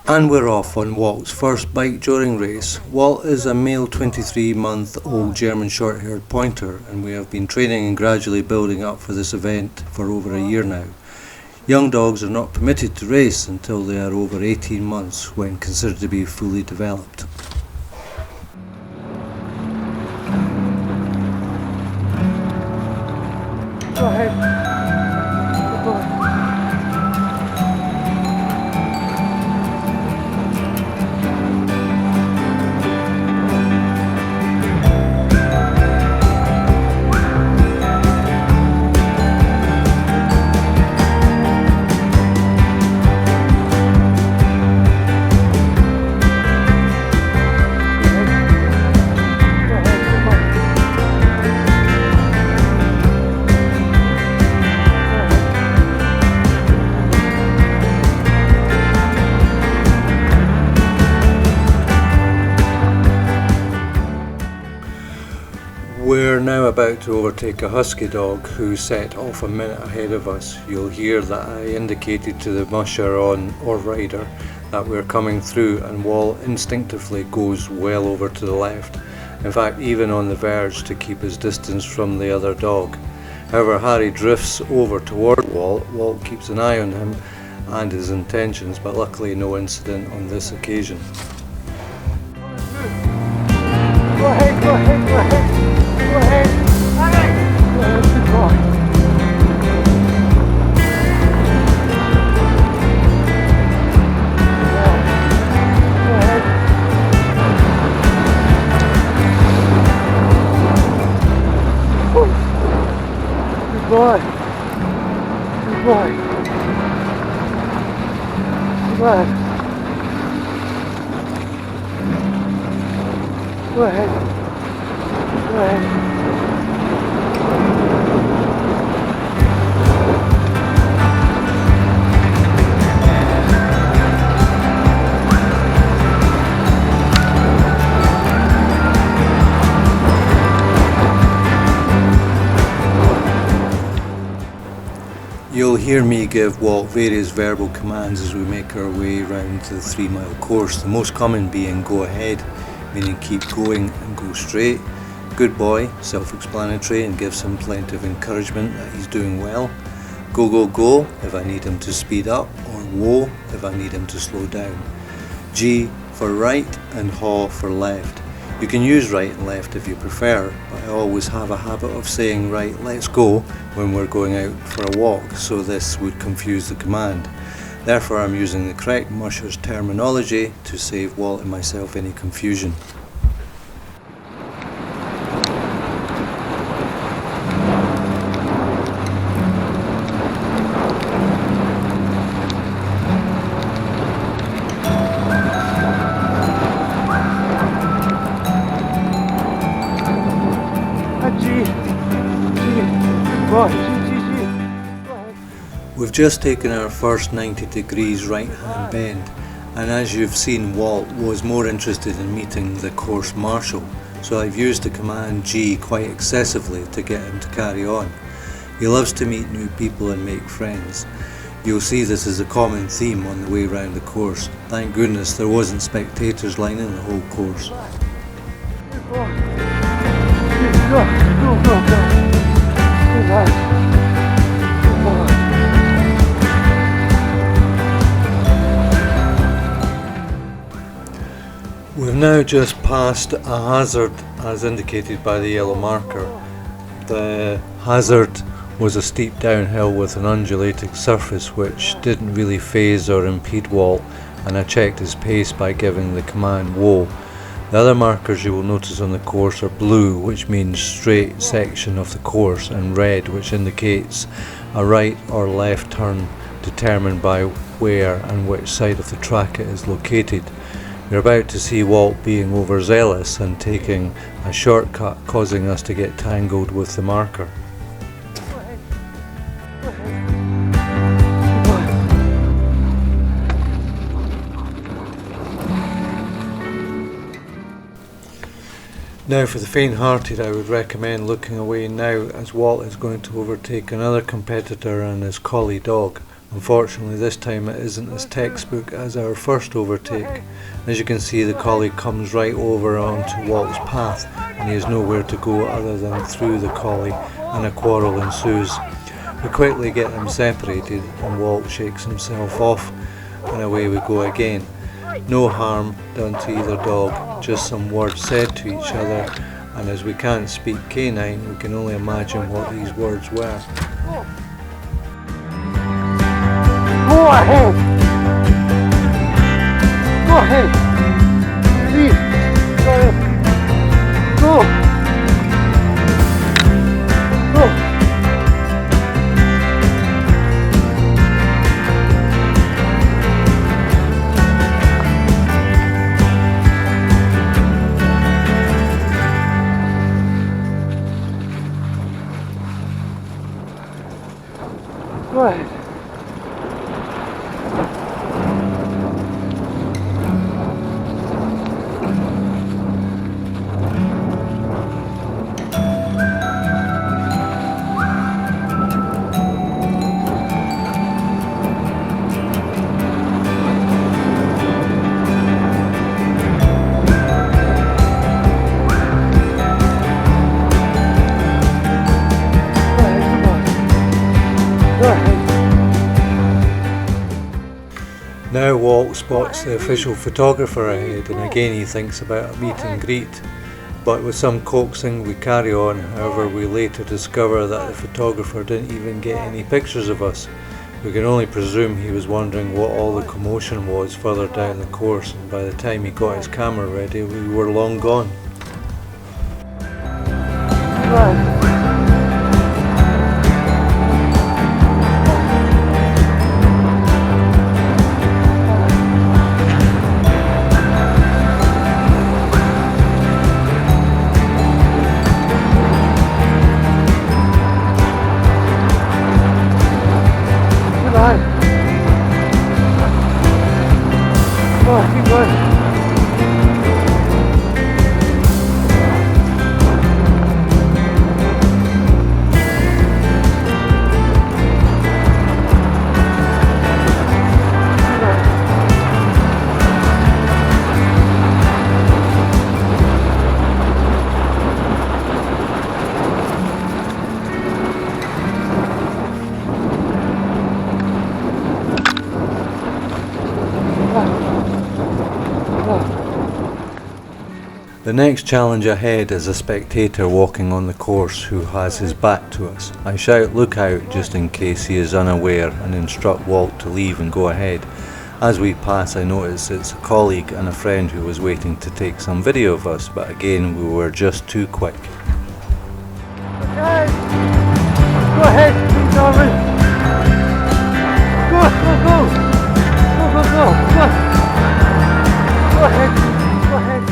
And we're off on Walt's first bikejoring race. Walt is a male 23-month-old German short-haired pointer, and we have been training and gradually building up for this event for over a year now. Young dogs are not permitted to race until they are over 18 months, when considered to be fully developed. Go ahead. Good boy. We're now about to overtake a husky dog who set off a minute ahead of us. You'll hear that I indicated to the musher on or rider that we're coming through, and Walt instinctively goes well over to the left, in fact even on the verge to keep his distance from the other dog. However, Harry drifts over toward Walt. Walt keeps an eye on him and his intentions, but luckily no incident on this occasion. Go ahead, go ahead, go ahead. Go ahead. All right. Go ahead, good boy. Go ahead. Good boy. Good boy. Come on. Go ahead. Go ahead. You'll hear me give Walt various verbal commands as we make our way round the 3-mile course, the most common being go ahead, meaning keep going and go straight. Good boy, self-explanatory and gives him plenty of encouragement that he's doing well. Go, go, go if I need him to speed up, or whoa if I need him to slow down. G for right and haw for left. You can use right and left if you prefer, but I always have a habit of saying right, let's go when we're going out for a walk, so this would confuse the command. Therefore I'm using the correct musher's terminology to save Walt and myself any confusion. We've just taken our first 90 degrees right hand bend, and as you've seen, Walt was more interested in meeting the course marshal, so I've used the command G quite excessively to get him to carry on. He loves to meet new people and make friends. You'll see this is a common theme on the way round the course. Thank goodness there wasn't spectators lining the whole course. We've now just passed a hazard as indicated by the yellow marker. The hazard was a steep downhill with an undulating surface which didn't really faze or impede Walt, and I checked his pace by giving the command whoa. The other markers you will notice on the course are blue, which means straight section of the course, and red, which indicates a right or left turn determined by where and which side of the track it is located. You're about to see Walt being overzealous and taking a shortcut, causing us to get tangled with the marker. Now for the faint-hearted, I would recommend looking away now, as Walt is going to overtake another competitor and his collie dog. Unfortunately, this time it isn't as textbook as our first overtake. As you can see, the collie comes right over onto Walt's path, and he has nowhere to go other than through the collie, and a quarrel ensues. We quickly get them separated, and Walt shakes himself off, and away we go again. No harm done to either dog, just some words said to each other, and as we can't speak canine, we can only imagine what these words were. Go ahead! Go ahead! Please! Go ahead! Go! Go! Go ahead. Now Walt spots the official photographer ahead, and again he thinks about a meet and greet. But with some coaxing we carry on. However, we later discover that the photographer didn't even get any pictures of us. We can only presume he was wondering what all the commotion was further down the course, and by the time he got his camera ready we were long gone. Right. Keep going. The next challenge ahead is a spectator walking on the course who has his back to us. I shout "look out" just in case he is unaware and instruct Walt to leave and go ahead. As we pass I notice it's a colleague and a friend who was waiting to take some video of us, but again we were just too quick. Okay. Go ahead, Darwin. Go, go, go. Go, go, go. Go. Go ahead. Go ahead.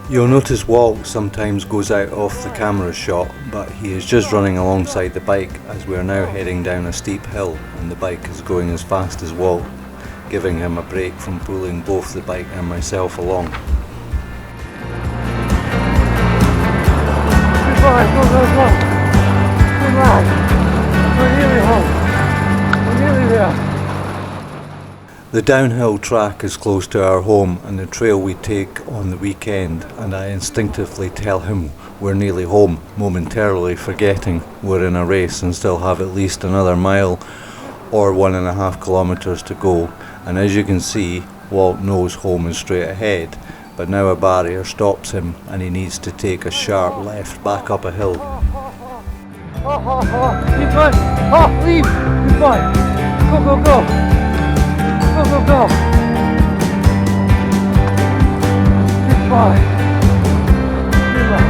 You'll notice Walt sometimes goes out off the camera shot, but he is just running alongside the bike as we are now heading down a steep hill and the bike is going as fast as Walt, giving him a break from pulling both the bike and myself along. Goodbye, go, go, go. Good ride. We're nearly home. We're nearly there. The downhill track is close to our home and the trail we take on the weekend, and I instinctively tell him we're nearly home, momentarily forgetting we're in a race and still have at least another mile or 1.5 kilometers to go. And as you can see, Walt knows home is straight ahead, but now a barrier stops him and he needs to take a sharp left back up a hill. Keep going. Oh, leave. Goodbye. Go, go, go. Go, go, go. Goodbye. Goodbye.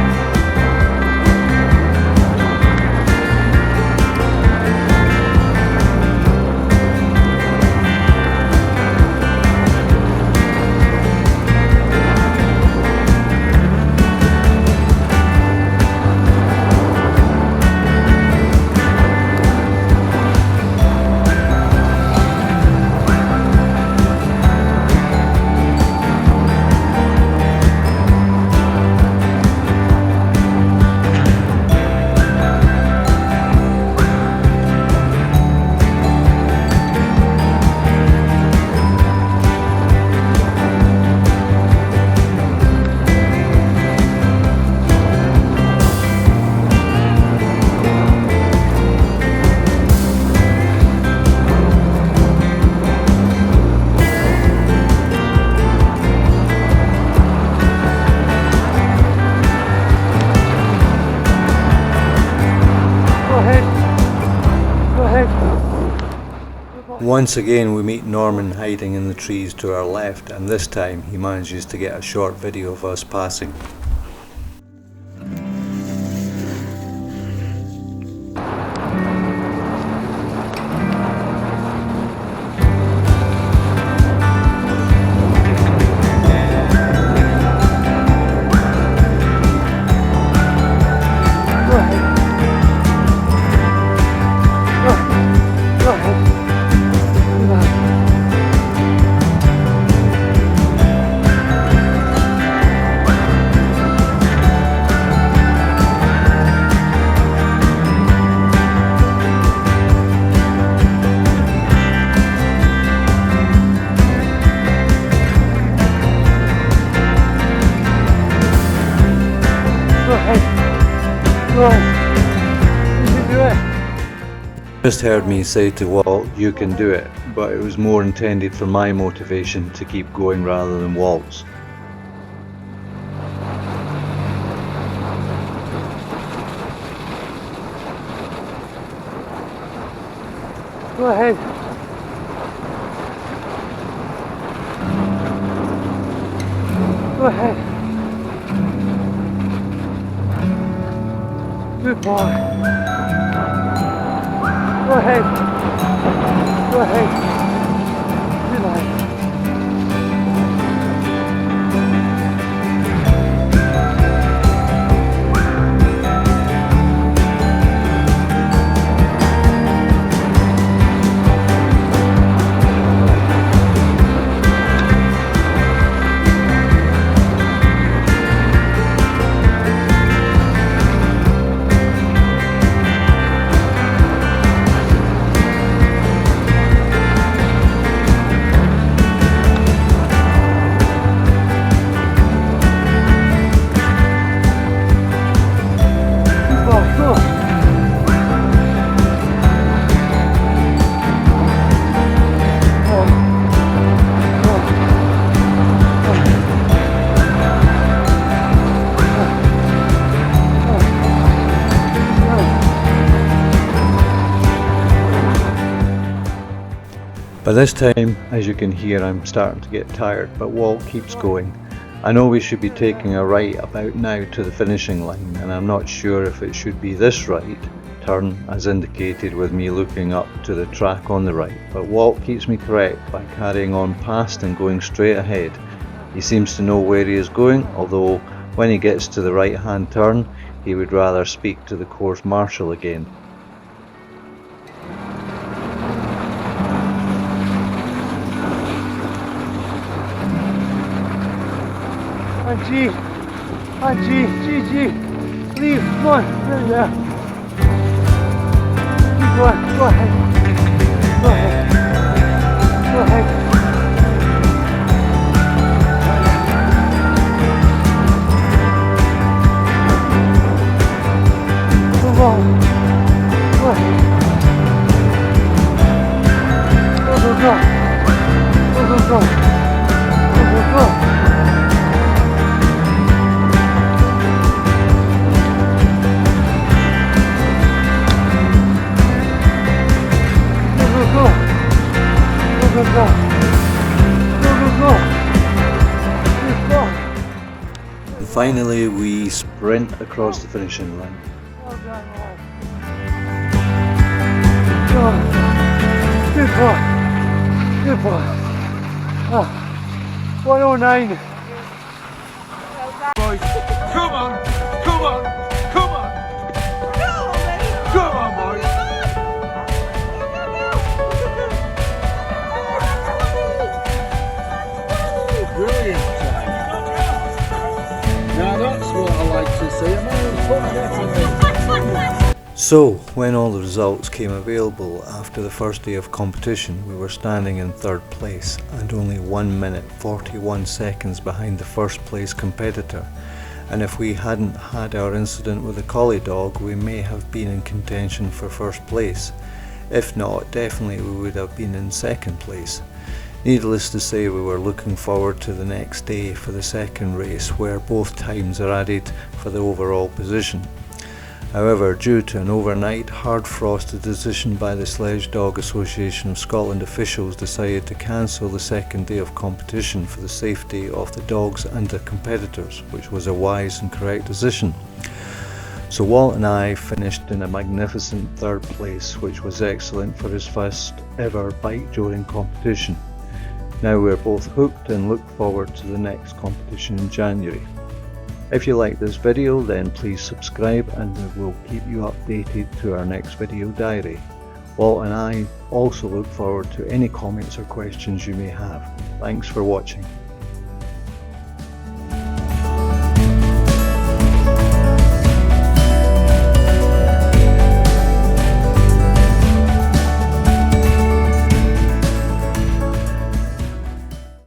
Once again we meet Norman hiding in the trees to our left, and this time he manages to get a short video of us passing. Just heard me say to Walt, "You can do it," but it was more intended for my motivation to keep going rather than Walt's. Go ahead. Go ahead. Good boy. Go ahead. Go ahead. Relax. By this time, as you can hear, I'm starting to get tired, but Walt keeps going. I know we should be taking a right about now to the finishing line, and I'm not sure if it should be this right turn as indicated with me looking up to the track on the right, but Walt keeps me correct by carrying on past and going straight ahead. He seems to know where he is going, although when he gets to the right hand turn he would rather speak to the course marshal again. G, leave, come on, there. Keep going, go ahead. Go ahead. Move on. Go ahead. Go. And finally we sprint across the finishing line. Good boy. 109. Boys, come on. Come on, boys. Brilliant time. Now that's what I like to see. So, when all the results came available after the first day of competition, we were standing in third place and only 1 minute 41 seconds behind the first place competitor. And if we hadn't had our incident with the collie dog, we may have been in contention for first place. If not, definitely we would have been in second place. Needless to say, we were looking forward to the next day for the second race, where both times are added for the overall position. However, due to an overnight hard frosted decision by the Sledge-Dog Association of Scotland, officials decided to cancel the second day of competition for the safety of the dogs and the competitors, which was a wise and correct decision. So Walt and I finished in a magnificent third place, which was excellent for his first ever Bikejoring competition. Now we're both hooked and look forward to the next competition in January. If you like this video, then please subscribe and we will keep you updated to our next video diary. Walt and I also look forward to any comments or questions you may have. Thanks for watching.